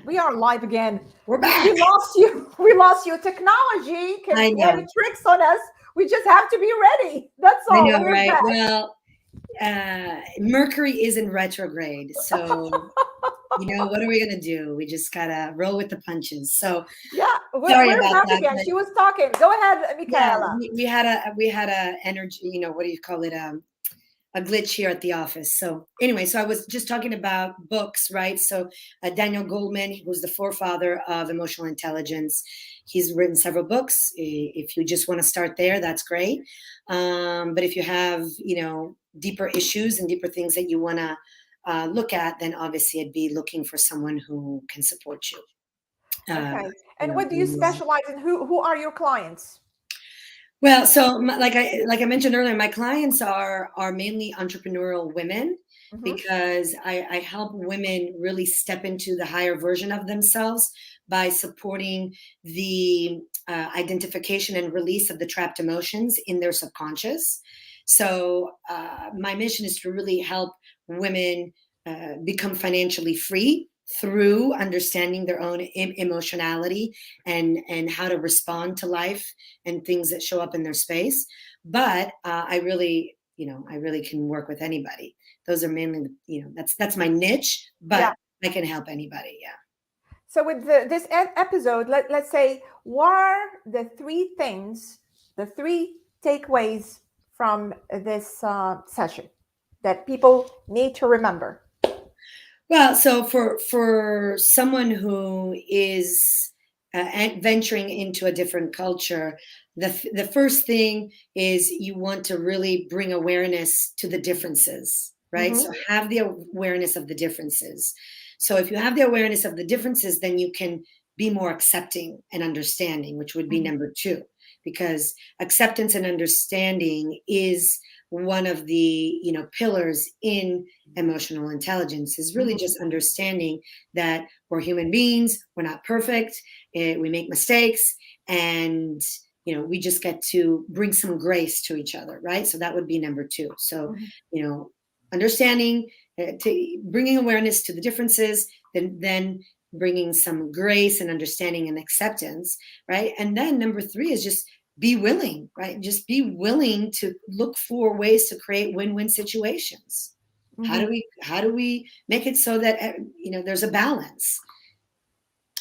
We are live again. We're We back. lost you. We lost you. Technology can I play know. tricks on us. We just have to be ready. That's I all. know, We're right? back. Well, Mercury is in retrograde. So, what are we going to do? We just got to roll with the punches. So, Yeah, we're, sorry we're about back that. again. But She was talking. Go ahead, yeah, Micaela. we had a energy, what do you call it? A glitch here at the office. So anyway, so I was just talking about books, right? So Daniel Goleman, who's the forefather of emotional intelligence, he's written several books. If you just want to start there, that's great. But if you have, deeper issues and deeper things that you want to look at, then obviously I'd be looking for someone who can support you. Uh, Okay. And what do you in specialize in? Who are your clients? Well, so like I mentioned earlier, my clients are mainly entrepreneurial women Hmm. because I help women really step into the higher version of themselves by supporting the identification and release of the trapped emotions in their subconscious. So my mission is to really help women become financially free through understanding their own emotionality and how to respond to life and things that show up in their space. But I really can work with anybody. Those are mainly, that's my niche, Yeah. but I can help anybody. Yeah. So with this episode, let's say, what are the three takeaways from this session that people need to remember? Well, so for someone who is venturing into a different culture, the first thing is you want to really bring awareness to the differences, right? Hmm. So have the awareness of the differences. So if you have the awareness of the differences, then you can be more accepting and understanding, which would be number two, because acceptance and understanding is one of the pillars in emotional intelligence, is really Hmm. just understanding that we're human beings, we're not perfect, we make mistakes, and we just get to bring some grace to each other, right? So that would be number two. So Hmm. you know understanding, to bringing awareness to the differences, then bringing some grace and understanding and acceptance, right? And then number three is just be willing, right? Just be willing to look for ways to create win-win situations. how Hmm. do we how do we make it so that there's a balance?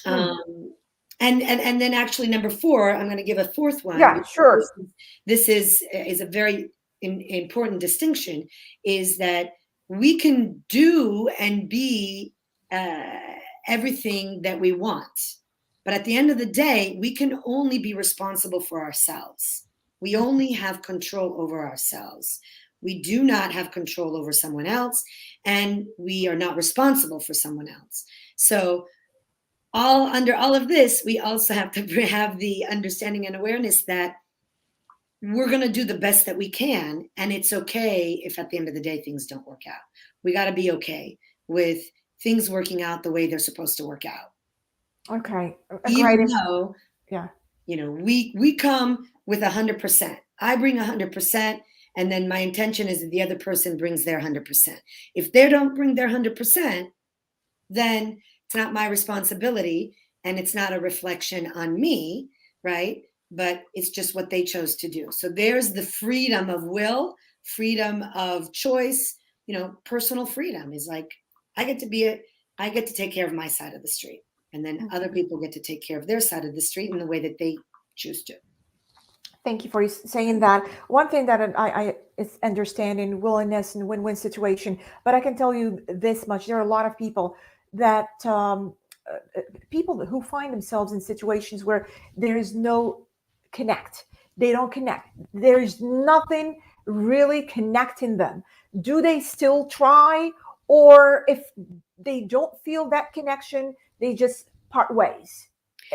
Mm. Um, and then actually number four, I'm going to give a fourth one, Yeah, because sure. this is a very important distinction, is that we can do and be uh, everything that we want, but at the end of the day we can only be responsible for ourselves. We only have control over ourselves. We do not have control over someone else, and we are not responsible for someone else. So all under all of this, we also have to have the understanding and awareness that we're going to do the best that we can, and it's okay if at the end of the day things don't work out. We got to be okay with things working out the way they're supposed to work out, Okay. A great. even though Yeah. we come with 100%. I bring 100%, and then my intention is that the other person brings their 100%. If they don't bring their 100%, then it's not my responsibility, and it's not a reflection on me, right? But it's just what they chose to do. So there's the freedom of will, freedom of choice. Personal freedom is like, I get to take care of my side of the street, and then other people get to take care of their side of the street in the way that they choose to. Thank you for saying that. One thing that I is understanding willingness and win-win situation, but I can tell you this much: there are a lot of people that people who find themselves in situations where there is no connect. They don't connect. There's nothing really connecting them. Do they still try, or if they don't feel that connection, they just part ways?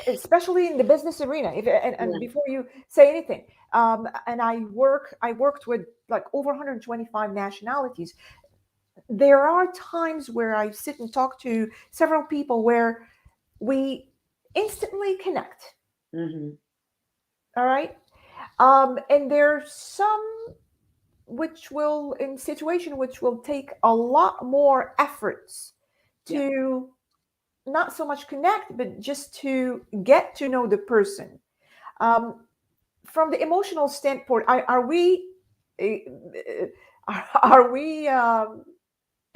Especially in the business arena. And Yeah. before you say anything, and I worked with like over 125 nationalities. There are times where I sit and talk to several people where we instantly connect. Mm-hmm. All right. And there's some which will, in situation which will take a lot more efforts Yeah. to not so much connect, but just to get to know the person. Um, from the emotional standpoint, are we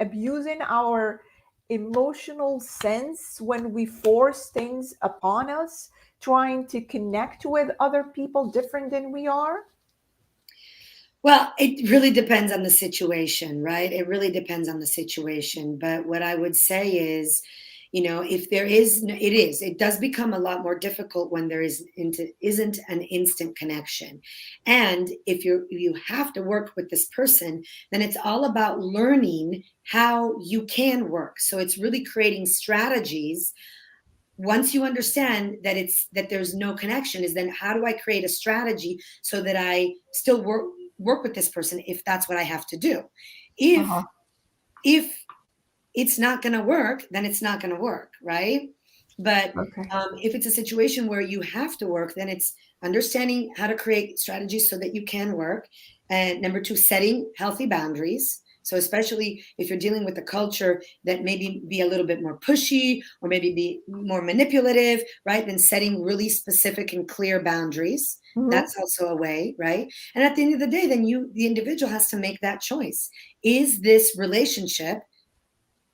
abusing our emotional sense when we force things upon us, trying to connect with other people different than we are? Well, it really depends on the situation, right? It really depends on the situation. But what I would say is, if there is, it does become a lot more difficult when there isn't an instant connection. And if you have to work with this person, then it's all about learning how you can work. So it's really creating strategies. Once you understand that there's no connection, is then how do I create a strategy so that I still work with this person if that's what I have to do. If Uh-huh. if it's not going to work, then it's not going to work, right? But Okay. if it's a situation where you have to work, then it's understanding how to create strategies so that you can work. And number two, setting healthy boundaries. So especially if you're dealing with a culture that maybe be a little bit more pushy or maybe be more manipulative, right? Then setting really specific and clear boundaries. Hmm. That's also a way, right? And at the end of the day, then the individual has to make that choice. Is this relationship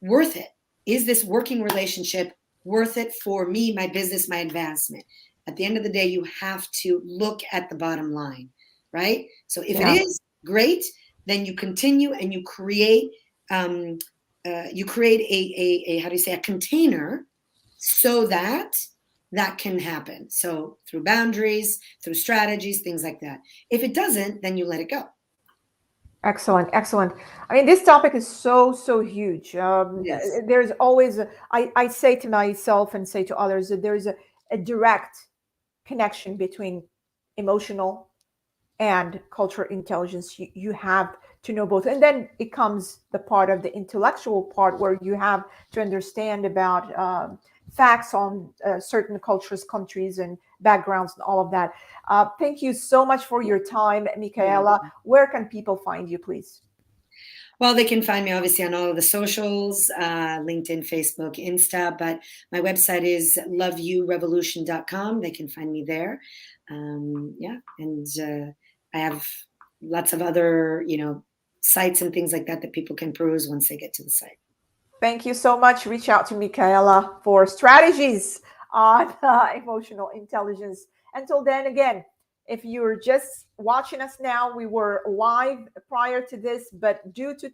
worth it? Is this working relationship worth it for me, my business, my advancement? At the end of the day, you have to look at the bottom line, right? So if it Yeah. is great, then you continue and you create a how do you say, a container so that that can happen. So through boundaries, through strategies, things like that. If it doesn't, then you let it go. Excellent, excellent. I mean, this topic is so, so huge. Yes. There's always, I say to myself and say to others that there's a direct connection between emotional and cultural intelligence. You have to know both. And then it comes the part of the intellectual part where you have to understand about facts on certain cultures, countries, and backgrounds, and all of that. Thank you so much for your time, You're Micaela. welcome. Where can people find you, please? Well, they can find me obviously on all of the socials, LinkedIn, Facebook, Insta, but my website is loveyourevolution.com. They can find me there. Yeah. And I have lots of other, sites and things like that that people can peruse once they get to the site. Thank you so much. Reach out to Micaela for strategies on emotional intelligence. Until then, again, if you're just watching us now, we were live prior to this, but due to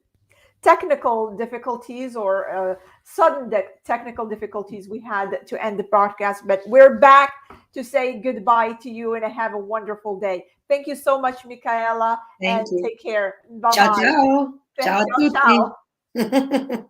technical difficulties or sudden technical difficulties, we had to end the broadcast. But we're back to say goodbye to you and have a wonderful day. Thank you so much, Micaela, Thank and you. take care. Bye Ciao, bye. ciao. Ciao a Ciao, tutti. ciao.